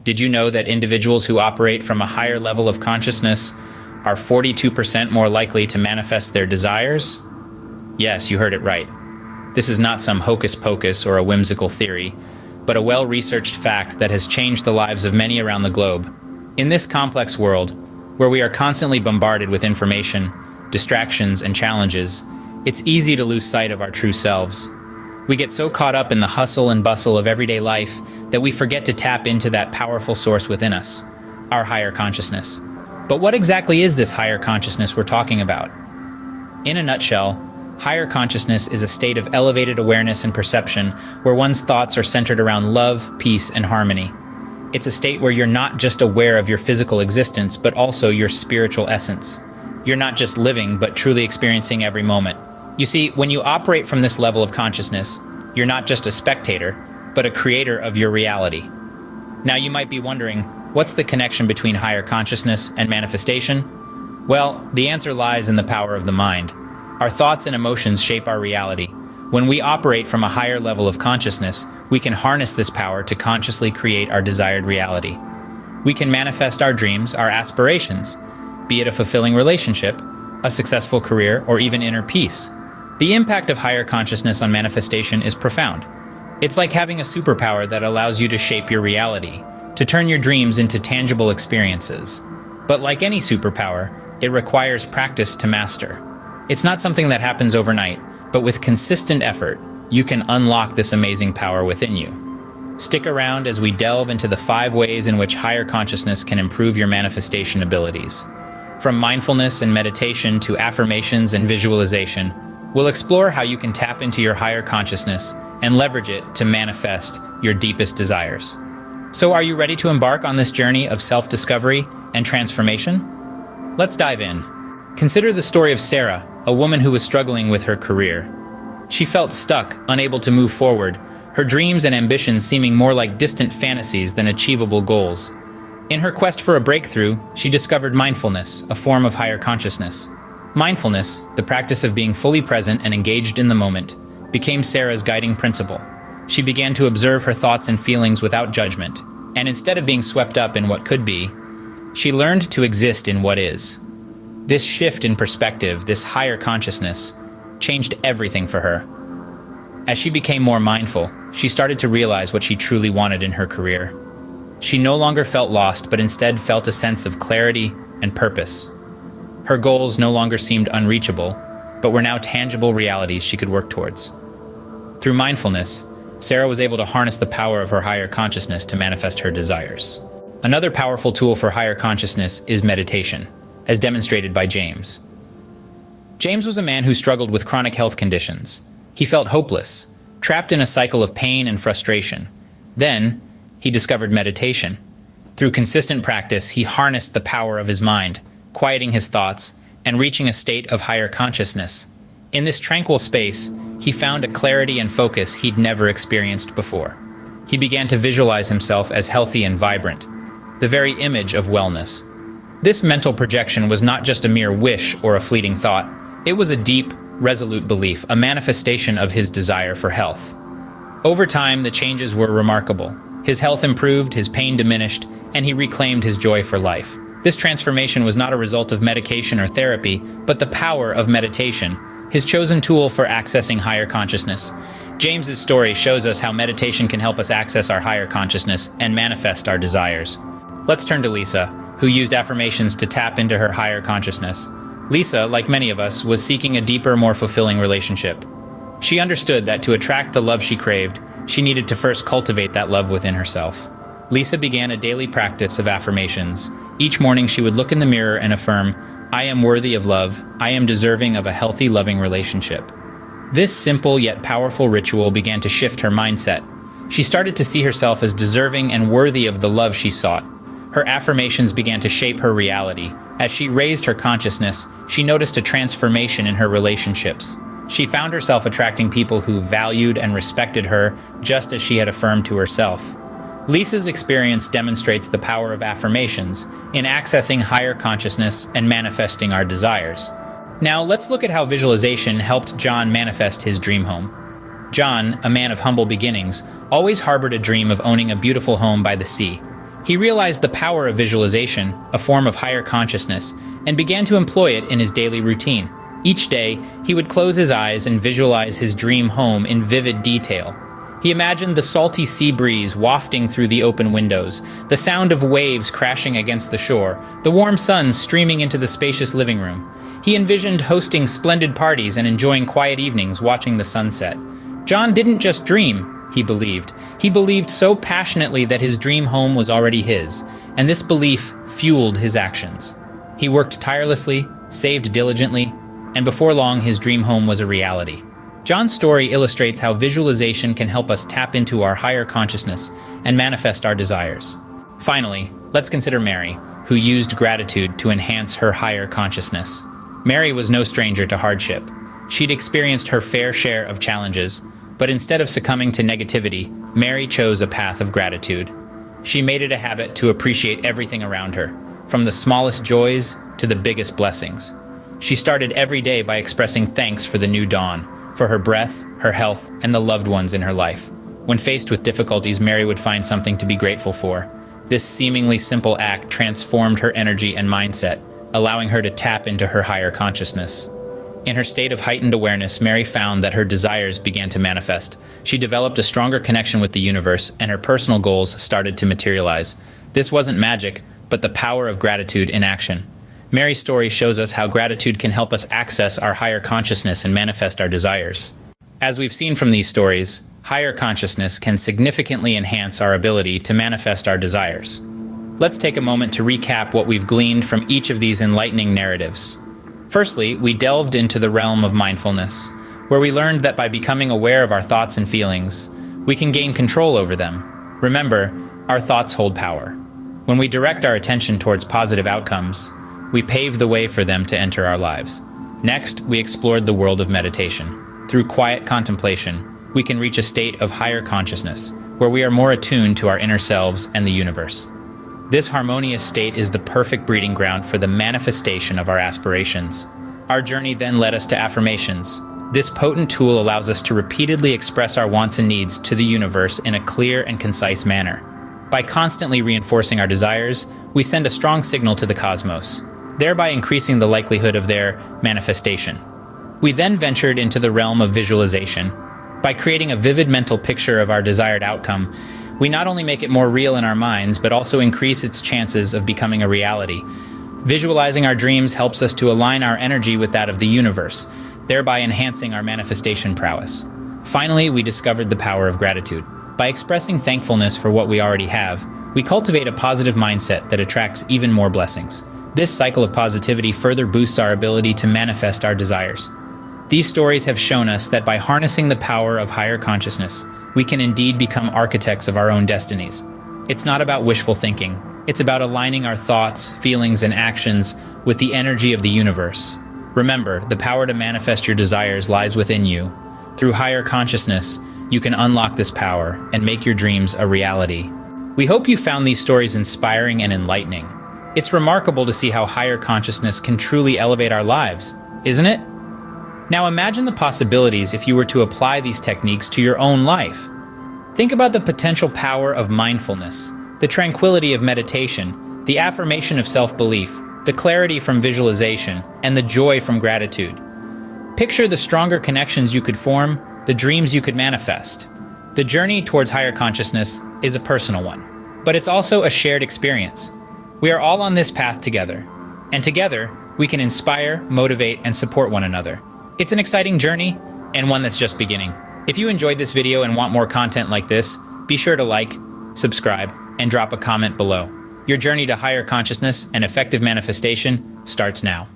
Did you know that individuals who operate from a higher level of consciousness are 42% more likely to manifest their desires? Yes, you heard it right. This is not some hocus pocus or a whimsical theory, but a well-researched fact that has changed the lives of many around the globe. In this complex world, where we are constantly bombarded with information, distractions, and challenges, it's easy to lose sight of our true selves. We get so caught up in the hustle and bustle of everyday life that we forget to tap into that powerful source within us, our higher consciousness. But what exactly is this higher consciousness we're talking about? In a nutshell, higher consciousness is a state of elevated awareness and perception where one's thoughts are centered around love, peace, and harmony. It's a state where you're not just aware of your physical existence, but also your spiritual essence. You're not just living, but truly experiencing every moment. You see, when you operate from this level of consciousness, you're not just a spectator, but a creator of your reality. Now you might be wondering, what's the connection between higher consciousness and manifestation? Well, the answer lies in the power of the mind. Our thoughts and emotions shape our reality. When we operate from a higher level of consciousness, we can harness this power to consciously create our desired reality. We can manifest our dreams, our aspirations, be it a fulfilling relationship, a successful career, or even inner peace. The impact of higher consciousness on manifestation is profound. It's like having a superpower that allows you to shape your reality, to turn your dreams into tangible experiences. But like any superpower, it requires practice to master. It's not something that happens overnight, but with consistent effort, you can unlock this amazing power within you. Stick around as we delve into the 5 ways in which higher consciousness can improve your manifestation abilities. From mindfulness and meditation to affirmations and visualization, we'll explore how you can tap into your higher consciousness and leverage it to manifest your deepest desires. So are you ready to embark on this journey of self-discovery and transformation? Let's dive in. Consider the story of Sarah, a woman who was struggling with her career. She felt stuck, unable to move forward, her dreams and ambitions seeming more like distant fantasies than achievable goals. In her quest for a breakthrough, she discovered mindfulness, a form of higher consciousness. Mindfulness, the practice of being fully present and engaged in the moment, became Sarah's guiding principle. She began to observe her thoughts and feelings without judgment, and instead of being swept up in what could be, she learned to exist in what is. This shift in perspective, this higher consciousness, changed everything for her. As she became more mindful, she started to realize what she truly wanted in her career. She no longer felt lost, but instead felt a sense of clarity and purpose. Her goals no longer seemed unreachable, but were now tangible realities she could work towards. Through mindfulness, Sarah was able to harness the power of her higher consciousness to manifest her desires. Another powerful tool for higher consciousness is meditation, as demonstrated by James. James was a man who struggled with chronic health conditions. He felt hopeless, trapped in a cycle of pain and frustration. Then, he discovered meditation. Through consistent practice, he harnessed the power of his mind, quieting his thoughts, and reaching a state of higher consciousness. In this tranquil space, he found a clarity and focus he'd never experienced before. He began to visualize himself as healthy and vibrant, the very image of wellness. This mental projection was not just a mere wish or a fleeting thought. It was a deep, resolute belief, a manifestation of his desire for health. Over time, the changes were remarkable. His health improved, his pain diminished, and he reclaimed his joy for life. This transformation was not a result of medication or therapy, but the power of meditation, his chosen tool for accessing higher consciousness. James's story shows us how meditation can help us access our higher consciousness and manifest our desires. Let's turn to Lisa, who used affirmations to tap into her higher consciousness. Lisa, like many of us, was seeking a deeper, more fulfilling relationship. She understood that to attract the love she craved, she needed to first cultivate that love within herself. Lisa began a daily practice of affirmations. Each morning she would look in the mirror and affirm, "I am worthy of love. I am deserving of a healthy, loving relationship." This simple yet powerful ritual began to shift her mindset. She started to see herself as deserving and worthy of the love she sought. Her affirmations began to shape her reality. As she raised her consciousness, she noticed a transformation in her relationships. She found herself attracting people who valued and respected her just as she had affirmed to herself. Lisa's experience demonstrates the power of affirmations in accessing higher consciousness and manifesting our desires. Now, let's look at how visualization helped John manifest his dream home. John, a man of humble beginnings, always harbored a dream of owning a beautiful home by the sea. He realized the power of visualization, a form of higher consciousness, and began to employ it in his daily routine. Each day, he would close his eyes and visualize his dream home in vivid detail. He imagined the salty sea breeze wafting through the open windows, the sound of waves crashing against the shore, the warm sun streaming into the spacious living room. He envisioned hosting splendid parties and enjoying quiet evenings watching the sunset. John didn't just dream, he believed. He believed so passionately that his dream home was already his, and this belief fueled his actions. He worked tirelessly, saved diligently, and before long his dream home was a reality. John's story illustrates how visualization can help us tap into our higher consciousness and manifest our desires. Finally, let's consider Mary, who used gratitude to enhance her higher consciousness. Mary was no stranger to hardship. She'd experienced her fair share of challenges, but instead of succumbing to negativity, Mary chose a path of gratitude. She made it a habit to appreciate everything around her, from the smallest joys to the biggest blessings. She started every day by expressing thanks for the new dawn, for her breath, her health, and the loved ones in her life. When faced with difficulties, Mary would find something to be grateful for. This seemingly simple act transformed her energy and mindset, allowing her to tap into her higher consciousness. In her state of heightened awareness, Mary found that her desires began to manifest. She developed a stronger connection with the universe, and her personal goals started to materialize. This wasn't magic, but the power of gratitude in action. Mary's story shows us how gratitude can help us access our higher consciousness and manifest our desires. As we've seen from these stories, higher consciousness can significantly enhance our ability to manifest our desires. Let's take a moment to recap what we've gleaned from each of these enlightening narratives. Firstly, we delved into the realm of mindfulness, where we learned that by becoming aware of our thoughts and feelings, we can gain control over them. Remember, our thoughts hold power. When we direct our attention towards positive outcomes, we pave the way for them to enter our lives. Next, we explored the world of meditation. Through quiet contemplation, we can reach a state of higher consciousness, where we are more attuned to our inner selves and the universe. This harmonious state is the perfect breeding ground for the manifestation of our aspirations. Our journey then led us to affirmations. This potent tool allows us to repeatedly express our wants and needs to the universe in a clear and concise manner. By constantly reinforcing our desires, we send a strong signal to the cosmos, thereby increasing the likelihood of their manifestation. We then ventured into the realm of visualization. By creating a vivid mental picture of our desired outcome, we not only make it more real in our minds, but also increase its chances of becoming a reality. Visualizing our dreams helps us to align our energy with that of the universe, thereby enhancing our manifestation prowess. Finally, we discovered the power of gratitude. By expressing thankfulness for what we already have, we cultivate a positive mindset that attracts even more blessings. This cycle of positivity further boosts our ability to manifest our desires. These stories have shown us that by harnessing the power of higher consciousness, we can indeed become architects of our own destinies. It's not about wishful thinking. It's about aligning our thoughts, feelings, and actions with the energy of the universe. Remember, the power to manifest your desires lies within you. Through higher consciousness, you can unlock this power and make your dreams a reality. We hope you found these stories inspiring and enlightening. It's remarkable to see how higher consciousness can truly elevate our lives, isn't it? Now imagine the possibilities if you were to apply these techniques to your own life. Think about the potential power of mindfulness, the tranquility of meditation, the affirmation of self-belief, the clarity from visualization, and the joy from gratitude. Picture the stronger connections you could form, the dreams you could manifest. The journey towards higher consciousness is a personal one, but it's also a shared experience. We are all on this path together, and together we can inspire, motivate, and support one another. It's an exciting journey, and one that's just beginning. If you enjoyed this video and want more content like this, be sure to like, subscribe, and drop a comment below. Your journey to higher consciousness and effective manifestation starts now.